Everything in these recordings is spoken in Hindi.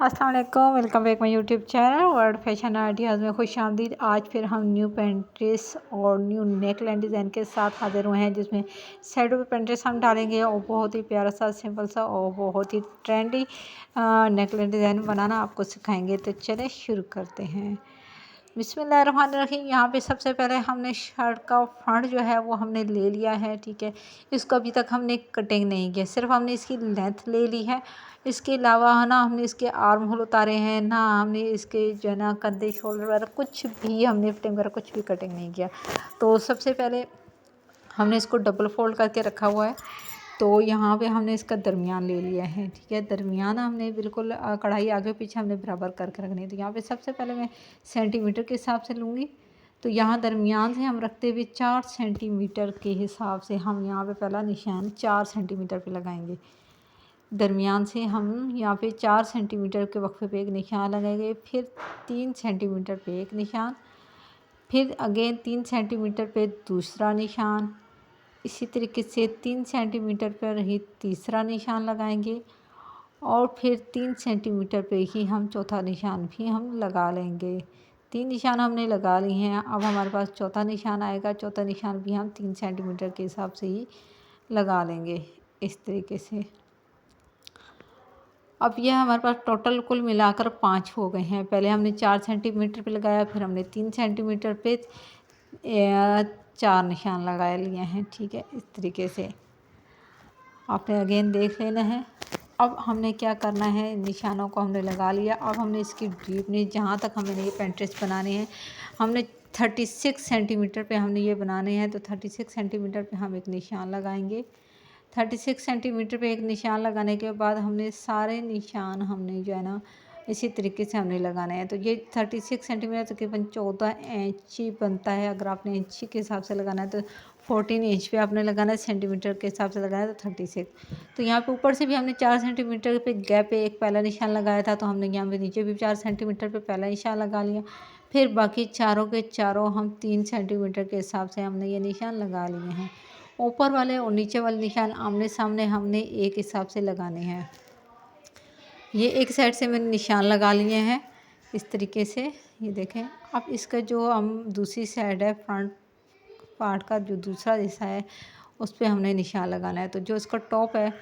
अस्सलाम वालेकुम, welcome back my YouTube channel world fashion ideas में खुश आमदीद। आज फिर हम न्यू पेंट्रेस और न्यू नेक लाइन डिज़ाइन के साथ हाजिर हुए हैं, जिसमें साइडों पे पेंट्रेस हम डालेंगे और बहुत ही प्यारा सा सिंपल सा और बहुत ही ट्रेंडी नेक लाइन डिज़ाइन बनाना आपको सिखाएंगे। तो चले शुरू करते हैं। बिस्मिल्लाहिर्रहमानिर्रहीम। यहाँ पे सबसे पहले हमने शर्ट का फ्रंट जो है वो हमने ले लिया है, ठीक है। इसको अभी तक हमने कटिंग नहीं किया, सिर्फ हमने इसकी लेंथ ले ली है। इसके अलावा है ना हमने इसके आर्म होल उतारे हैं ना, हमने इसके जो है ना कंधे शोल्डर वगैरह कुछ भी हमने फिटिंग वगैरह कुछ भी कटिंग नहीं किया। तो सबसे पहले हमने इसको डबल फोल्ड करके रखा हुआ है। तो यहाँ पे हमने इसका दरमियान ले लिया है, ठीक है। दरमियान हमने बिल्कुल कढ़ाई आगे पीछे हमने बराबर करके रखनी है। तो यहाँ पे सबसे पहले मैं सेंटीमीटर के हिसाब से लूँगी। तो यहाँ दरमियान से हम रखते हुए 4 सेंटीमीटर के हिसाब से हम यहाँ पे पहला निशान 4 सेंटीमीटर पे लगाएंगे। दरमियान से हम यहाँ पे 4 सेंटीमीटर के वक्फे पे एक निशान लगाएंगे, फिर 3 सेंटीमीटर पे एक निशान, फिर अगेन 3 सेंटीमीटर पे दूसरा निशान, इसी तरीके से 3 सेंटीमीटर पर ही तीसरा निशान लगाएंगे और फिर 3 सेंटीमीटर पे ही हम चौथा निशान भी हम लगा लेंगे। 3 निशान हमने लगा लिए हैं। अब हमारे पास चौथा निशान आएगा। चौथा निशान भी हम 3 सेंटीमीटर के हिसाब से ही लगा लेंगे इस तरीके से। अब यह हमारे पास टोटल कुल मिलाकर 5 हो गए हैं। पहले हमने 4 सेंटीमीटर पे लगाया, फिर हमने 3 सेंटीमीटर पे 4 निशान लगा लिए हैं, ठीक है। इस तरीके से आपने अगेन देख लेना है। अब हमने क्या करना है, निशानों को हमने लगा लिया। अब हमने इसकी डीपनेस जहाँ तक हमें ये पेंट्रेस बनाने हैं, हमने 36 सेंटीमीटर पे हमने ये बनाने हैं। तो 36 सेंटीमीटर पे हम एक निशान लगाएंगे। 36 सेंटीमीटर पे एक निशान लगाने के बाद हमने सारे निशान हमने जो है ना इसी तरीके से हमने लगाना है। तो ये 36 सेंटीमीटर तकरीबन 14 इंची बनता है। अगर आपने इंची के हिसाब से लगाना है तो 14 इंच पे आपने लगाना है, सेंटीमीटर के हिसाब से लगाना है तो 36। तो यहाँ पे ऊपर से भी हमने 4 सेंटीमीटर पे गैप पे एक पहला निशान लगाया था, तो हमने यहाँ पे नीचे भी 4 सेंटीमीटर पे पहला निशान लगा लिया। फिर बाकी चारों के चारों हम 3 सेंटीमीटर के हिसाब से हमने ये निशान लगा लिए हैं। ऊपर वाले और नीचे वाले निशान आमने सामने हमने एक हिसाब से लगाने हैं। ये एक साइड से मैंने निशान लगा लिए हैं इस तरीके से, ये देखें। अब इसका जो हम दूसरी साइड है, फ्रंट पार्ट का जो दूसरा हिस्सा है, उस पर हमने निशान लगाना है। तो जो इसका टॉप है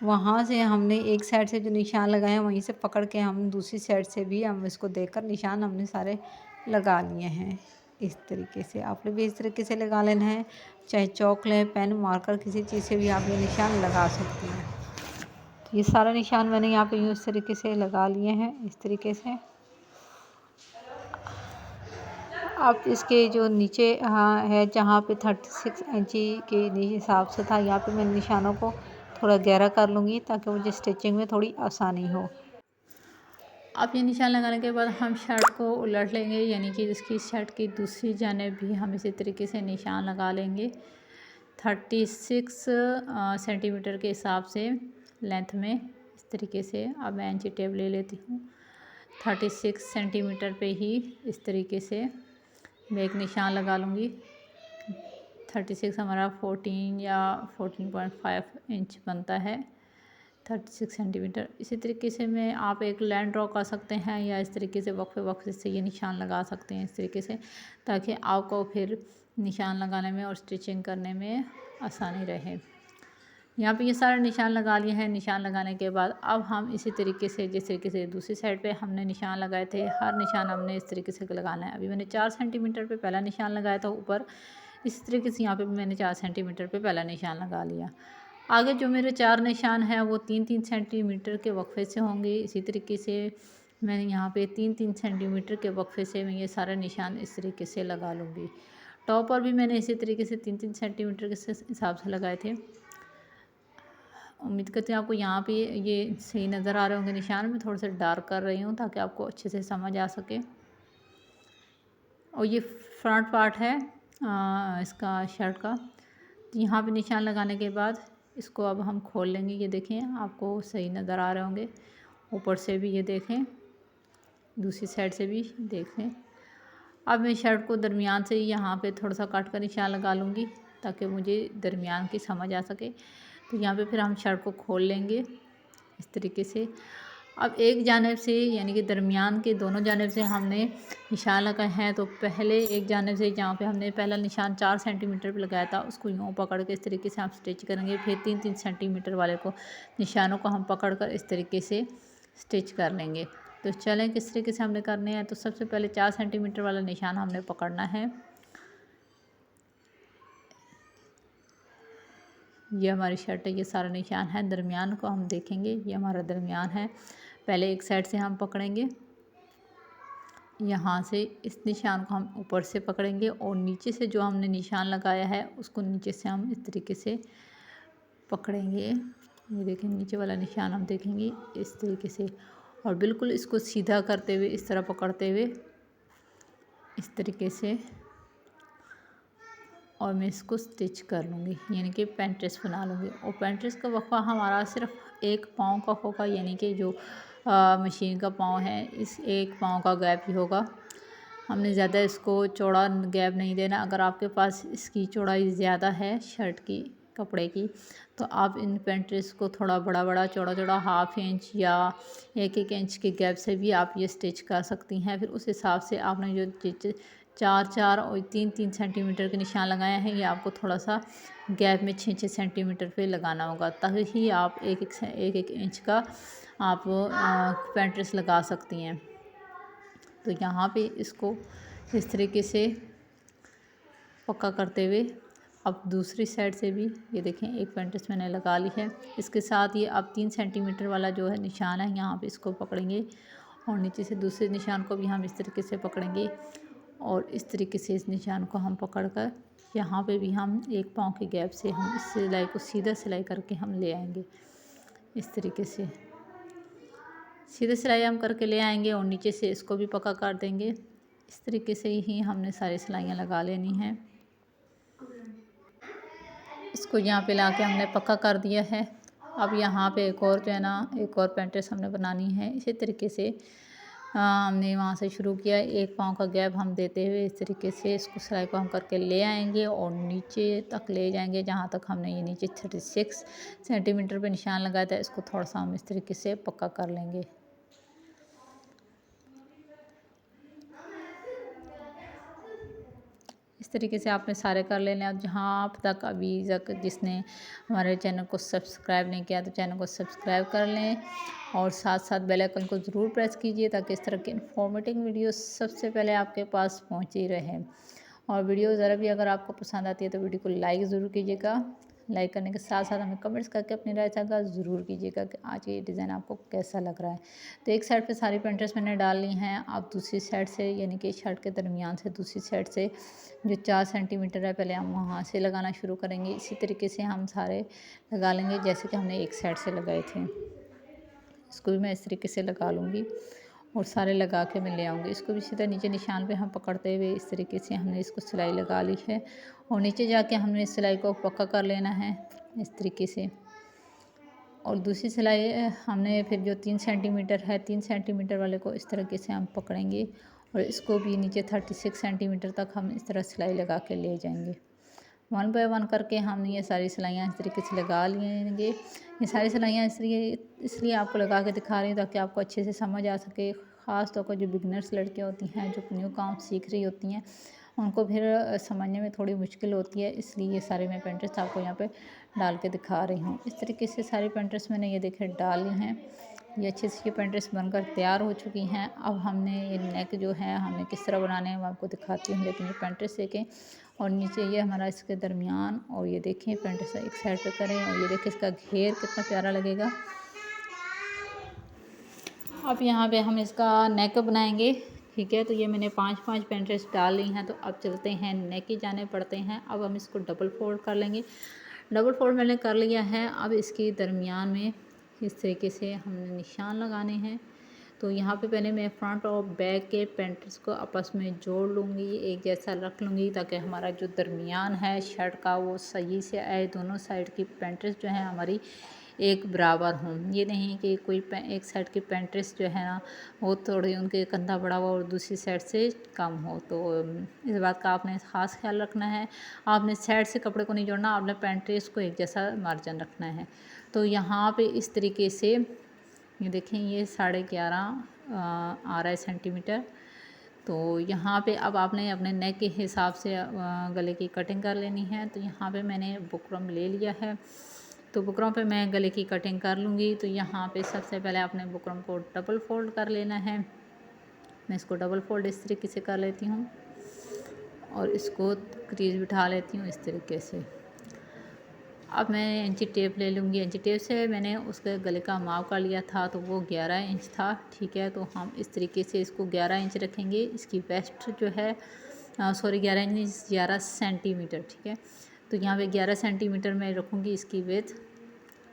वहाँ से हमने एक साइड से जो निशान लगाए हैं वहीं से पकड़ के हम दूसरी साइड से भी हम इसको देखकर निशान हमने सारे लगा लिए हैं। इस तरीके से आपने भी इस तरीके से लगा लेना है। चाहे चौक लें, पेन, मार्कर, किसी चीज़ से भी आप ये निशान लगा सकते हैं। ये सारा निशान मैंने यहाँ पे यूँ इस तरीके से लगा लिए हैं, इस तरीके से। अब इसके जो नीचे है जहाँ पे 36 इंची के हिसाब से था, यहाँ पे मैं निशानों को थोड़ा गहरा कर लूँगी ताकि मुझे स्टिचिंग में थोड़ी आसानी हो। अब ये निशान लगाने के बाद हम शर्ट को उलट लेंगे, यानी कि इसकी शर्ट की दूसरी जानिब भी हम इसी तरीके से निशान लगा लेंगे 36 सेंटीमीटर के हिसाब से लेंथ में, इस तरीके से। अब मैं इंची टेप ले लेती हूँ। 36 सेंटीमीटर पे ही इस तरीके से मैं एक निशान लगा लूँगी। 36 हमारा 14 या 14.5 इंच बनता है, 36 सेंटीमीटर। इसी तरीके से मैं आप एक लाइन ड्रॉ कर सकते हैं या इस तरीके से वक्फे वक्फे से ये निशान लगा सकते हैं इस तरीके से, ताकि आपको फिर निशान लगाने में और स्टिचिंग करने में आसानी रहे। यहाँ पे ये सारे निशान लगा लिए हैं। निशान लगाने के बाद अब हम इसी तरीके से जिस तरीके से दूसरी साइड पे हमने निशान लगाए थे, हर निशान हमने इस तरीके से लगाना है। अभी मैंने 4 सेंटीमीटर पे पहला निशान लगाया था ऊपर, इस तरीके से यहाँ पे भी मैंने 4 सेंटीमीटर पे पहला निशान लगा लिया। आगे जो मेरे 4 निशान हैं वो 3-3 सेंटीमीटर के वक्फे से होंगे। इसी तरीके से मैंने यहाँ पे 3-3 सेंटीमीटर के वक्फे से मैं ये सारे निशान इस तरीके से लगा लूँगी। टॉप पर भी मैंने इसी तरीके से 3-3 सेंटीमीटर के हिसाब से लगाए थे। उम्मीद करती हूँ आपको यहाँ पे ये सही नज़र आ रहे होंगे निशान। मैं थोड़ा सा डार्क कर रही हूँ ताकि आपको अच्छे से समझ आ सके। और ये फ्रंट पार्ट है इसका शर्ट का। तो यहाँ पे निशान लगाने के बाद इसको अब हम खोल लेंगे। ये देखें, आपको सही नज़र आ रहे होंगे। ऊपर से भी ये देखें, दूसरी साइड से भी देख लें। अब मैं शर्ट को दरमियान से यहाँ पे थोड़ा सा काट कर निशान लगा लूँगी ताकि मुझे दरमियान की समझ आ सके। तो यहाँ पे फिर हम शर्ट को खोल लेंगे इस तरीके से। अब एक जानिब से यानी कि दरमियान के दोनों जानिब से हमने निशान लगाए हैं। तो पहले एक जानिब से जहाँ पे हमने पहला निशान 4 सेंटीमीटर पे लगाया था उसको यूँ पकड़ के इस तरीके से हम स्टिच करेंगे। फिर 3-3 सेंटीमीटर वाले को निशानों को हम पकड़ कर इस तरीके से स्टिच कर लेंगे। तो चलें किस तरीके से हमने करने हैं। तो सबसे पहले 4 सेंटीमीटर वाला निशान हमने पकड़ना है। ये हमारी शर्ट है, ये सारा निशान है। दरमियान को हम देखेंगे, ये हमारा दरमियान है। पहले एक साइड से हम पकड़ेंगे, यहाँ से इस निशान को हम ऊपर से पकड़ेंगे और नीचे से जो हमने निशान लगाया है उसको नीचे से हम इस तरीके से पकड़ेंगे। ये देखें, नीचे वाला निशान हम देखेंगे इस तरीके से और बिल्कुल इसको सीधा करते हुए इस तरह पकड़ते हुए इस तरीके से और मैं इसको स्टिच कर लूँगी, यानी कि पेंट्रेस बना लूँगी। और पेंट्रेस का वक्फा हमारा सिर्फ एक पाँव का होगा, यानी कि जो मशीन का पाँव है इस एक पाँव का गैप ही होगा। हमने ज़्यादा इसको चौड़ा गैप नहीं देना। अगर आपके पास इसकी चौड़ाई ज़्यादा है शर्ट की कपड़े की तो आप इन पेंट्रेस को थोड़ा बड़ा चौड़ा 1/2 इंच या 1-1 इंच के गैप से भी आप ये स्टिच कर सकती हैं। फिर उस हिसाब से आपने जो 4-4 और 3-3 सेंटीमीटर के निशान लगाए हैं ये आपको थोड़ा सा गैप में 6-6 सेंटीमीटर पे लगाना होगा, ताकि आप 1-1 इंच का आप पेंट्रेस लगा सकती हैं। तो यहाँ पे इसको इस तरीके से पक्का करते हुए अब दूसरी साइड से भी ये देखें एक पेंट्रेस मैंने लगा ली है। इसके साथ ये अब 3 सेंटीमीटर वाला जो है निशान है यहाँ पे इसको पकड़ेंगे और नीचे से दूसरे निशान को भी हम इस तरीके से पकड़ेंगे और इस तरीके से इस निशान को हम पकड़कर यहाँ पे भी हम एक पाँव के गैप से हम इस सिलाई को सीधा सिलाई करके हम ले आएंगे। इस तरीके से सीधे सिलाई हम करके ले आएंगे और नीचे से इसको भी पक्का कर देंगे। इस तरीके से ही हमने सारी सिलाइयाँ लगा लेनी हैं। इसको यहाँ पे लाके हमने पक्का कर दिया है। अब यहाँ पे एक और जो है ना एक और पेंट्रेस हमने बनानी है। इसी तरीके से हमने वहाँ से शुरू किया, एक पाँव का गैप हम देते हुए इस तरीके से इसको सिलाई को हम करके ले आएंगे और नीचे तक ले जाएंगे जहाँ तक हमने ये नीचे 36 सेंटीमीटर पे निशान लगाया था। इसको थोड़ा सा हम इस तरीके से पक्का कर लेंगे। इस तरीके से आपने सारे कर लेने। और जहाँ आप तक अभी तक जिसने हमारे चैनल को सब्सक्राइब नहीं किया तो चैनल को सब्सक्राइब कर लें और साथ साथ बेल आइकन को ज़रूर प्रेस कीजिए ताकि इस तरह के इन्फॉर्मेटिव वीडियो सबसे पहले आपके पास पहुँची रहे। और वीडियो ज़रा भी अगर आपको पसंद आती है तो वीडियो को लाइक ज़रूर कीजिएगा। लाइक करने के साथ साथ हमें कमेंट्स करके अपनी राय साझा ज़रूर कीजिएगा कि आज ये डिज़ाइन आपको कैसा लग रहा है। तो एक साइड पे सारी पेंट्रेस मैंने डाल ली हैं। अब दूसरी साइड से यानी कि शर्ट के दरमियान से दूसरी साइड से जो 4 सेंटीमीटर है पहले हम वहाँ से लगाना शुरू करेंगे। इसी तरीके से हम सारे लगा लेंगे जैसे कि हमने एक साइड से लगाए थे। इसको भी मैं इस तरीके से लगा लूँगी और सारे लगा के मैं ले आऊँगी। इसको भी सीधा नीचे निशान पे हम पकड़ते हुए इस तरीके से हमने इसको सिलाई लगा ली है और नीचे जाके हमने इस सिलाई को पक्का कर लेना है इस तरीके से। और दूसरी सिलाई हमने फिर जो 3 सेंटीमीटर है 3 सेंटीमीटर वाले को इस तरीके से हम पकड़ेंगे और इसको भी नीचे 36 सेंटीमीटर तक हम इस तरह सिलाई लगा के ले जाएंगे। 1 बाय 1 करके हमने ये सारी सिलाइयाँ इस तरीके से लगा लेंगे। ये सारी सिलाइयाँ इसलिए आपको लगा के दिखा रही हूँ ताकि आपको अच्छे से समझ आ सके। ख़ास तौर पर जो बिगनर्स लड़कियाँ होती हैं जो न्यू काम सीख रही होती हैं उनको फिर समझने में थोड़ी मुश्किल होती है, इसलिए ये सारे मैं पेंट्रेस आपको यहाँ पे डाल के दिखा रही हूँ। इस तरीके से सारी पेंट्रेस मैंने ये देखे डाल ली हैं। ये अच्छे से ये पेंट्रेस बनकर तैयार हो चुकी हैं। अब हमने ये नेक जो है हमने किस तरह बनाने हैं वो आपको दिखाती हूँ। लेकिन ये पेंट्रेस देखें और नीचे ये हमारा इसके दरमियान और ये देखें पेंट्रेस एक साइड पे करें और ये देखें इसका घेर कितना प्यारा लगेगा। अब यहाँ पे हम इसका नेक बनाएंगे, ठीक है। तो ये मैंने 5-5 पेंट्रेस डाल ली हैं। तो अब चलते हैं नेक की जाने पड़ते हैं। अब हम इसको डबल फोल्ड कर लेंगे। डबल फोल्ड मैंने कर लिया है। अब इसके दरमियान में इस तरीके से हमने निशान लगाने हैं। तो यहाँ पे पहले मैं फ्रंट और बैक के पेंट्रेस को आपस में जोड़ लूँगी, एक जैसा रख लूँगी ताकि हमारा जो दरमियान है शर्ट का वो सही से आए। दोनों साइड की पेंट्रेस जो है हमारी एक बराबर हों। ये नहीं कि कोई एक साइड की पेंट्रेस जो है ना वो थोड़ी उनके कंधा बड़ा हुआ और दूसरी साइड से कम हो। तो इस बात का आपने ख़ास ख्याल रखना है। आपने साइड से कपड़े को नहीं जोड़ना, आपने पेंट्रेस को एक जैसा मार्जिन रखना है। तो यहाँ पे इस तरीके से ये देखें ये 11.5 आ रहा है सेंटीमीटर। तो यहाँ पे अब आपने अपने नेक के हिसाब से गले की कटिंग कर लेनी है। तो यहाँ पे मैंने बुकरम ले लिया है, तो बुकरम पे मैं गले की कटिंग कर लूँगी। तो यहाँ पे सबसे पहले आपने बुकरम को डबल फोल्ड कर लेना है। मैं इसको डबल फोल्ड इस तरीके से कर लेती हूँ और इसको क्रीज बिठा लेती हूँ इस तरीके से। अब मैं इंची टेप ले लूँगी। इंची टेप से मैंने उसके गले का माप कर लिया था, तो वो 11 इंच था। ठीक है, तो हम इस तरीके से इसको 11 इंच रखेंगे। इसकी वेस्ट जो है सॉरी 11 इंच 11 सेंटीमीटर। ठीक है, तो यहाँ पे 11 सेंटीमीटर मैं रखूँगी इसकी विड्थ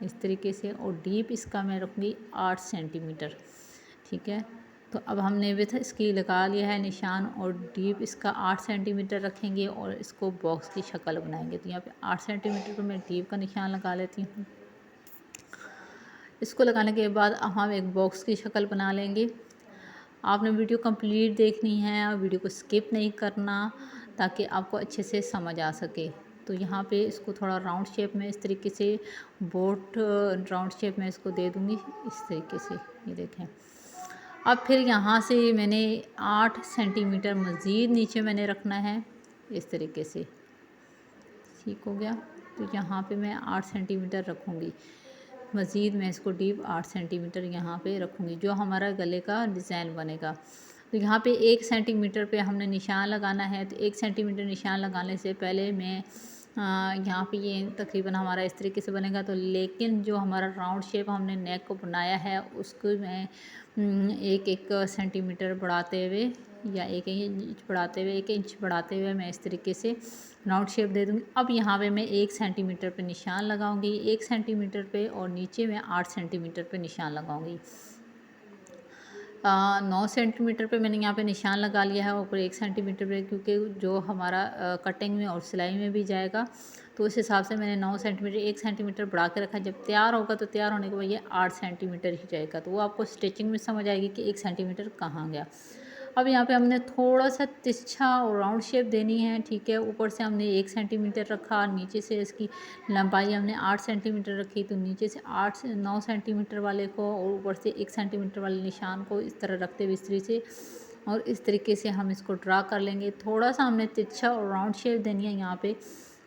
इस तरीके से, और डीप इसका मैं रखूँगी 8 सेंटीमीटर। ठीक है, तो अब हमने विथ इसकी लगा लिया है निशान, और डीप इसका 8 सेंटीमीटर रखेंगे और इसको बॉक्स की शक्ल बनाएंगे। तो यहाँ पे 8 सेंटीमीटर को मैं डीप का निशान लगा लेती हूँ। इसको लगाने के बाद अब हम एक बॉक्स की शक्ल बना लेंगे। आपने वीडियो कंप्लीट देखनी है और वीडियो को स्किप नहीं करना, ताकि आपको अच्छे से समझ आ सके। तो यहाँ पे इसको थोड़ा राउंड शेप में इस तरीके से बोट राउंड शेप में इसको दे दूँगी इस तरीके से। ये देखें, अब फिर यहाँ से मैंने 8 सेंटीमीटर मज़ीद नीचे मैंने रखना है इस तरीके से। ठीक हो गया, तो यहाँ पे मैं 8 सेंटीमीटर रखूँगी मज़ीद। मैं इसको डीप 8 सेंटीमीटर यहाँ पे रखूँगी, जो हमारा गले का डिज़ाइन बनेगा। तो यहाँ पे 1 सेंटीमीटर पे हमने निशान लगाना है। तो 1 सेंटीमीटर निशान लगाने से पहले मैं यहाँ पे ये तकरीबन हमारा इस तरीके से बनेगा। तो लेकिन जो हमारा राउंड शेप हमने नेक को बनाया है, उसको मैं 1 सेंटीमीटर बढ़ाते हुए या 1 इंच बढ़ाते हुए 1 इंच बढ़ाते हुए मैं इस तरीके से राउंड शेप दे दूँगी। अब यहाँ पे मैं 1 सेंटीमीटर पे निशान लगाऊंगी, 1 सेंटीमीटर पे, और नीचे मैं 8 सेंटीमीटर पे निशान लगाऊंगी। 9 सेंटीमीटर पे मैंने यहाँ पे निशान लगा लिया है, ऊपर 1 सेंटीमीटर पे, क्योंकि जो हमारा कटिंग में और सिलाई में भी जाएगा, तो उस हिसाब से मैंने 9 सेंटीमीटर 1 सेंटीमीटर बढ़ा के रखा है। जब तैयार होगा तो तैयार होने के बाद ये 8 सेंटीमीटर ही जाएगा, तो वो आपको स्टिचिंग में समझ आएगी कि 1 सेंटीमीटर कहाँ गया। अब यहाँ पे हमने थोड़ा सा तिरछा और राउंड शेप देनी है। ठीक है, ऊपर से हमने 1 सेंटीमीटर रखा, नीचे से इसकी लंबाई हमने 8 सेंटीमीटर रखी। तो नीचे से 8 से 9 सेंटीमीटर वाले को और ऊपर से 1 सेंटीमीटर वाले निशान को इस तरह रखते हुए इस तरीके से, और इस तरीके से हम इसको ड्रा कर लेंगे। थोड़ा सा हमने तिरछा और राउंड शेप देनी है यहाँ पे।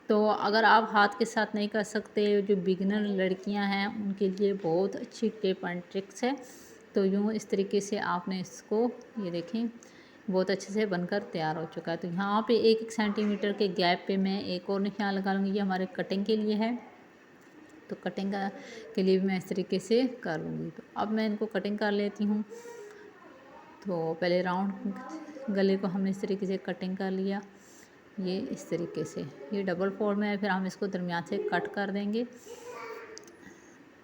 तो अगर आप हाथ के साथ नहीं कर सकते, जो बिगिनर लड़कियां हैं उनके लिए बहुत अच्छी टिप एंड ट्रिक्स है। तो यूँ इस तरीके से आपने इसको, ये देखें, बहुत अच्छे से बनकर तैयार हो चुका है। तो यहाँ पे 1 सेंटीमीटर के गैप पे मैं एक और निशान लगा लूँगी। ये हमारे कटिंग के लिए है, तो कटिंग के लिए भी मैं इस तरीके से कर लूँगी। तो अब मैं इनको कटिंग कर लेती हूँ। तो पहले राउंड गले को हमने इस तरीके से कटिंग कर लिया, ये इस तरीके से। ये डबल फोल्ड में है, फिर हम इसको दरमियान से कट कर देंगे।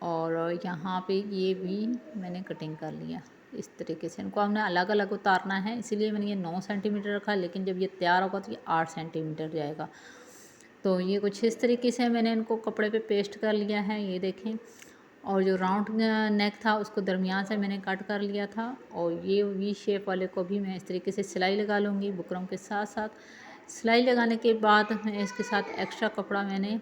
और यहाँ पे ये भी मैंने कटिंग कर लिया इस तरीके से। इनको हमने अलग अलग उतारना है, इसीलिए मैंने ये 9 सेंटीमीटर रखा, लेकिन जब ये तैयार होगा तो ये 8 सेंटीमीटर जाएगा। तो ये कुछ इस तरीके से मैंने इनको कपड़े पे पेस्ट कर लिया है, ये देखें। और जो राउंड नेक था उसको दरमियान से मैंने कट कर लिया था, और ये वी शेप वाले को भी मैं इस तरीके से सिलाई लगा लूँगी बुकरम के साथ साथ। सिलाई लगाने के बाद मैं इसके साथ एक्स्ट्रा कपड़ा मैंने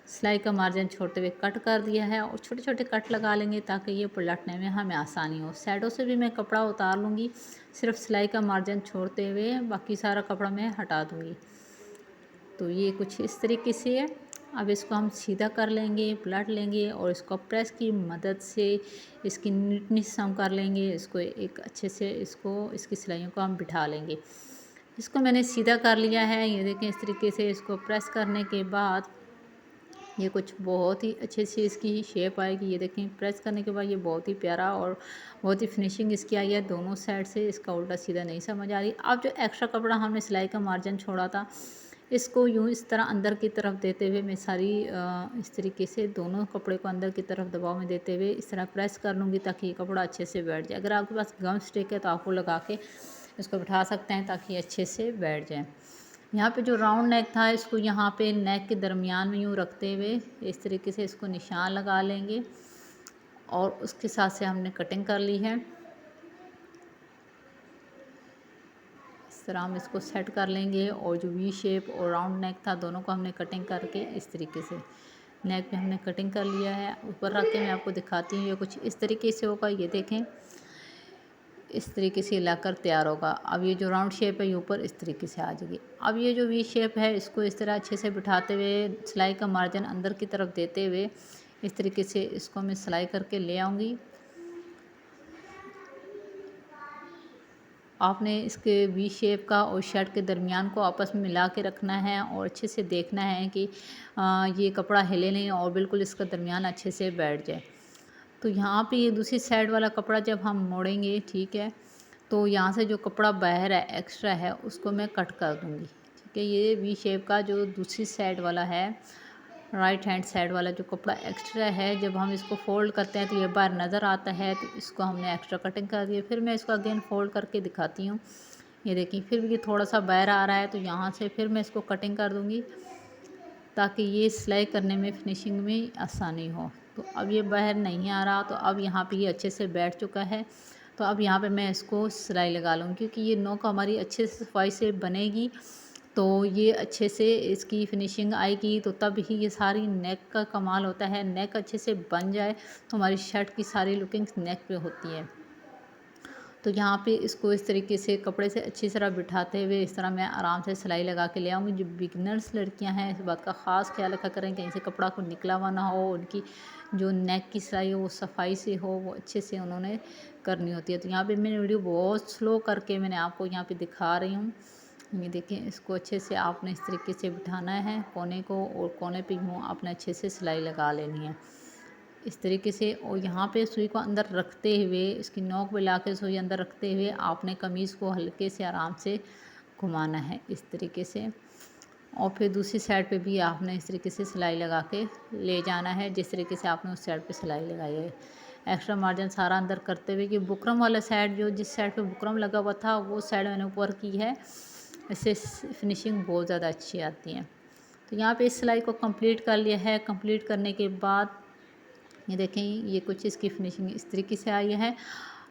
सिलाई का मार्जिन छोड़ते हुए कट कर दिया है, और छोटे छोटे कट लगा लेंगे ताकि ये पलटने में हमें आसानी हो। साइडों से भी मैं कपड़ा उतार लूँगी, सिर्फ सिलाई का मार्जिन छोड़ते हुए बाकी सारा कपड़ा मैं हटा दूँगी। तो ये कुछ इस तरीके से है। अब इसको हम सीधा कर लेंगे, पलट लेंगे, और इसको प्रेस की मदद से इसकी नीटनेस हम कर लेंगे। इसको एक अच्छे से इसकी सिलाइयों को हम बिठा लेंगे। इसको मैंने सीधा कर लिया है, ये देखें। इस तरीके से इसको प्रेस करने के बाद ये कुछ बहुत ही अच्छे से इसकी शेप आएगी। ये देखें, प्रेस करने के बाद ये बहुत ही प्यारा और बहुत ही फिनिशिंग इसकी आई है दोनों साइड से। इसका उल्टा सीधा नहीं समझ आ रही। अब जो एक्स्ट्रा कपड़ा हमने सिलाई का मार्जिन छोड़ा था, इसको यूँ इस तरह अंदर की तरफ देते हुए मैं सारी इस तरीके से दोनों कपड़े को अंदर की तरफ दबाव में देते हुए इस तरह प्रेस कर लूँगी, ताकि ये कपड़ा अच्छे से बैठ जाए। अगर आपके पास गम स्टिक है तो आपको लगा के इसको बिठा सकते हैं, ताकि अच्छे से बैठ जाए। यहाँ पे जो राउंड नेक था, इसको यहाँ पे नेक के दरमियान में यूँ रखते हुए इस तरीके से इसको निशान लगा लेंगे, और उसके साथ से हमने कटिंग कर ली है। इस तरह हम इसको सेट कर लेंगे, और जो वी शेप और राउंड नेक था दोनों को हमने कटिंग करके इस तरीके से नेक पे हमने कटिंग कर लिया है। ऊपर रख के मैं आपको दिखाती हूँ, ये कुछ इस तरीके से होगा, ये देखें इस तरीके से हिलाकर तैयार होगा। अब ये जो राउंड शेप है ये ऊपर इस तरीके से आ जाएगी। अब ये जो वी शेप है इसको इस तरह अच्छे से बिठाते हुए सिलाई का मार्जिन अंदर की तरफ देते हुए इस तरीके से इसको मैं सिलाई करके ले आऊँगी। आपने इसके वी शेप का और शर्ट के दरमियान को आपस में मिला के रखना है और अच्छे से देखना है कि ये कपड़ा हिले नहीं और बिल्कुल इसका दरमियान अच्छे से बैठ जाए। तो यहाँ पे ये दूसरी साइड वाला कपड़ा जब हम मोड़ेंगे, ठीक है, तो यहाँ से जो कपड़ा बाहर है एक्स्ट्रा है उसको मैं कट कर दूँगी। ठीक है, ये वी शेप का जो दूसरी साइड वाला है, राइट हैंड साइड वाला जो कपड़ा एक्स्ट्रा है, जब हम इसको फ़ोल्ड करते हैं तो ये बाहर नज़र आता है, तो इसको हमने एक्स्ट्रा कटिंग कर दी है। फिर मैं इसको अगेन फ़ोल्ड करके दिखाती हूँ। ये देखिए फिर भी ये थोड़ा सा बाहर आ रहा है, तो यहाँ से फिर मैं इसको कटिंग कर दूँगी ताकि ये सिलाई करने में फिनिशिंग में आसानी हो। तो अब ये बाहर नहीं आ रहा, तो अब यहाँ पे ये अच्छे से बैठ चुका है। तो अब यहाँ पे मैं इसको सिलाई लगा लूँगी, क्योंकि ये नोक हमारी अच्छे से सफाई से बनेगी तो ये अच्छे से इसकी फिनिशिंग आएगी, तो तब ही ये सारी नेक का कमाल होता है। नेक अच्छे से बन जाए तो हमारी शर्ट की सारी लुकिंग नेक पे होती है। तो यहाँ पे इसको इस तरीके से कपड़े से अच्छी तरह बिठाते हुए इस तरह मैं आराम से सिलाई लगा के ले आऊँगी। जो बिगिनर्स लड़कियाँ हैं इस बात का ख़ास ख्याल रखा करें कहीं से कपड़ा को निकला हुआ ना हो, उनकी जो नेक की सिलाई हो वो सफाई से हो, वो अच्छे से उन्होंने करनी होती है। तो यहाँ पे मैंने वीडियो बहुत स्लो करके मैंने आपको यहाँ पे दिखा रही हूँ। ये देखें, इसको अच्छे से आपने इस तरीके से बिठाना है कोने को, और कोने पे यूँ आपने अच्छे से सिलाई लगा लेनी है इस तरीके से। और यहाँ पे सुई को अंदर रखते हुए, इसकी नोक पे ला के सुई अंदर रखते हुए आपने कमीज़ को हल्के से आराम से घुमाना है इस तरीके से। और फिर दूसरी साइड पे भी आपने इस तरीके से सिलाई लगा के ले जाना है, जिस तरीके से आपने उस साइड पे सिलाई लगाई है। एक्स्ट्रा मार्जिन सारा अंदर करते हुए कि बुकरम वाला साइड, जो जिस साइड पे बुकरम लगा हुआ था वो साइड मैंने ऊपर की है, इससे फिनिशिंग बहुत ज़्यादा अच्छी आती है। तो यहाँ पे इस सिलाई को कंप्लीट कर लिया है। कंप्लीट करने के बाद ये देखें, ये कुछ इसकी फिनिशिंग इस तरीके से आई है।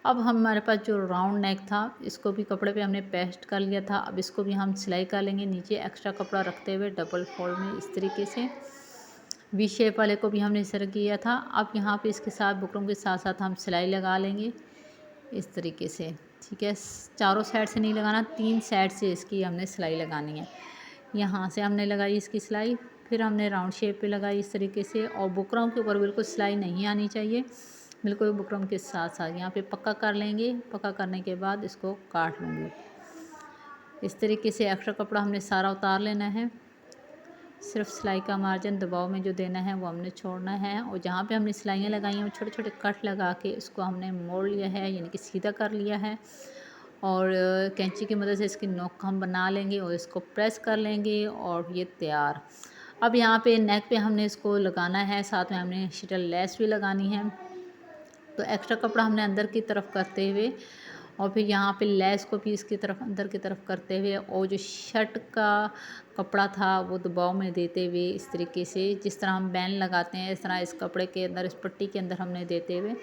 अब हमारे पास जो राउंड नेक था इसको भी कपड़े पे हमने पेस्ट कर लिया था। अब इसको भी हम सिलाई कर लेंगे नीचे एक्स्ट्रा कपड़ा रखते हुए डबल फोल्ड में इस तरीके से। वी शेप वाले को भी हमने इस तरह किया था। अब यहाँ पे इसके साथ बुकरम के साथ साथ हम सिलाई लगा लेंगे इस तरीके से। ठीक है, चारों साइड से नहीं लगाना, 3 साइड से इसकी हमने सिलाई लगानी है। यहाँ से हमने लगाई इसकी सिलाई, फिर हमने राउंड शेप पे लगाई इस तरीके से, और बुकरम के ऊपर बिल्कुल सिलाई नहीं आनी चाहिए, बिल्कुल बुकरम के साथ साथ यहाँ पे पक्का कर लेंगे। पक्का करने के बाद इसको काट लूँगी इस तरीके से। एक्स्ट्रा कपड़ा हमने सारा उतार लेना है, सिर्फ सिलाई का मार्जिन दबाव में जो देना है वो हमने छोड़ना है। और जहाँ पे हमने सिलाइयाँ लगाई हैं वो छोटे छोटे कट लगा के इसको हमने मोड़ लिया है, यानी कि सीधा कर लिया है। और कैंची की मदद से इसकी नोक को हम बना लेंगे और इसको प्रेस कर लेंगे और ये तैयार। अब यहाँ पे नेक पे हमने इसको लगाना है, साथ में हमने शटल लेस भी लगानी है। तो एक्स्ट्रा कपड़ा हमने अंदर की तरफ करते हुए और फिर यहाँ पे लेस को भी इसकी तरफ अंदर की तरफ करते हुए, और जो शर्ट का कपड़ा था वो दबाव में देते हुए इस तरीके से, जिस तरह हम बैन लगाते हैं इस तरह इस कपड़े के अंदर, इस पट्टी के अंदर हमने देते हुए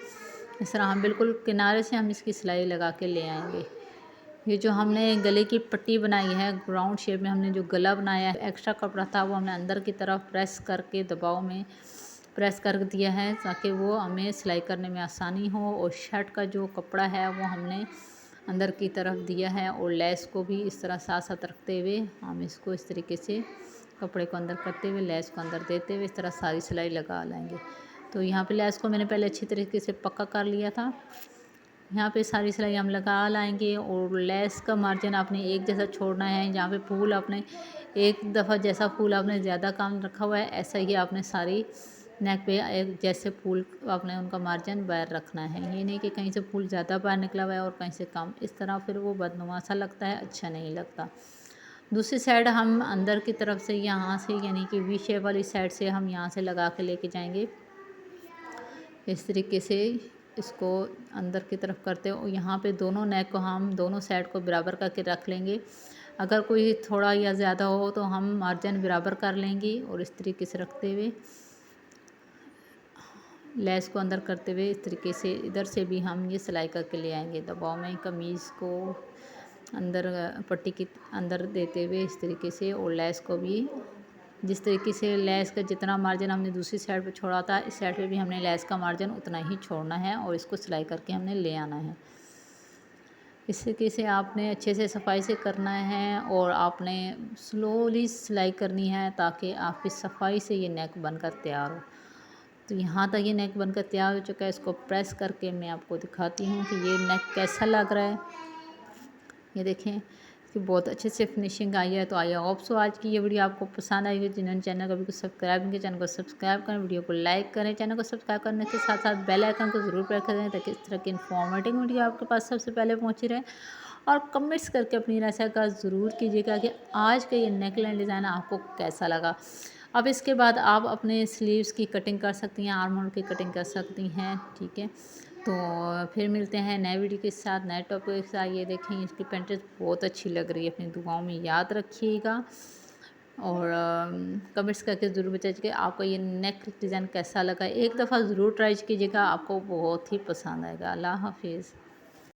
इस तरह हम बिल्कुल किनारे से हम इसकी सिलाई लगा के ले आएंगे। ये जो हमने गले की पट्टी बनाई है राउंड शेप में, हमने जो गला बनाया है, एक्स्ट्रा कपड़ा था वो हमने अंदर की तरफ प्रेस करके दबाव में प्रेस कर दिया है ताकि वो हमें सिलाई करने में आसानी हो। और शर्ट का जो कपड़ा है वो हमने अंदर की तरफ दिया है, और लेस को भी इस तरह साथ साथ रखते हुए हम इसको इस तरीके से कपड़े को अंदर करते हुए लेस को अंदर देते हुए इस तरह सारी सिलाई लगा लेंगे। तो यहाँ पे लेस को मैंने पहले अच्छी तरीके से पक्का कर लिया था। यहाँ पे सारी सिलाई हम लगा लाएंगे, और लेस का मार्जिन आपने एक जैसा छोड़ना है। यहाँ पे फूल आपने एक दफ़ा जैसा फूल आपने ज़्यादा काम रखा हुआ है, ऐसा ही आपने सारी नेक पे एक जैसे फूल आपने उनका मार्जिन बाहर रखना है। ये नहीं कि कहीं से फूल ज़्यादा बाहर निकला हुआ है और कहीं से कम, इस तरह फिर वो बदनुमा सा लगता है, अच्छा नहीं लगता। दूसरी साइड हम अंदर की तरफ से यहाँ से, यानी कि वी शेप वाली साइड से हम यहाँ से लगा के लेके जाएंगे इस तरीके से। इसको अंदर की तरफ करते हो, यहाँ पे दोनों नेक को हम दोनों साइड को बराबर करके रख लेंगे। अगर कोई थोड़ा या ज़्यादा हो तो हम मार्जिन बराबर कर लेंगे, और इस तरीके से रखते हुए लेस को अंदर करते हुए इस तरीके से इधर से भी हम ये सिलाई करके ले आएंगे। दबाव में कमीज़ को अंदर पट्टी के अंदर देते हुए इस तरीके से, और लेस को भी जिस तरीके से लेस का जितना मार्जिन हमने दूसरी साइड पे छोड़ा था, इस साइड पे भी हमने लेस का मार्जिन उतना ही छोड़ना है और इसको सिलाई करके हमने ले आना है। इस तरीके से आपने अच्छे से सफाई से करना है और आपने स्लोली सिलाई करनी है ताकि आपकी सफाई से ये नेक बनकर तैयार हो। तो यहाँ तक ये नेक बनकर तैयार हो चुका है। इसको प्रेस करके मैं आपको दिखाती हूँ कि ये नेक कैसा लग रहा है। ये देखें, इसकी बहुत अच्छे से फिनिशिंग आई है। तो आई होप सो आज की ये वीडियो आपको पसंद आई है। जिन्होंने चैनल को अभी कुछ सब्सक्राइब नहीं किया, चैनल को सब्सक्राइब करें, वीडियो को लाइक करें। चैनल को सब्सक्राइब करने के साथ साथ बेल आइकन को ज़रूर प्रेस करें ताकि इस तरह की इन्फॉर्मेटिव वीडियो आपके पास सबसे पहले पहुँची रहे। और कमेंट्स करके अपनी राय का ज़रूर कीजिएगा कि आज का ये नेकलाइन डिज़ाइन आपको कैसा लगा। अब इसके बाद आप अपने स्लीव्स की कटिंग कर सकती हैं, आर्म होल की कटिंग कर सकती हैं। ठीक है, तो फिर मिलते हैं नए वीडियो के साथ, नए टॉपिक के साथ। ये देखें, इसकी पेंटेज बहुत अच्छी लग रही है, अपनी दुआओं में याद रखिएगा और कमेंट्स करके ज़रूर बताइए कि आपको ये नेक डिज़ाइन कैसा लगा। एक दफ़ा ज़रूर ट्राई कीजिएगा, आपको बहुत ही पसंद आएगा। अल्लाह हाफिज़।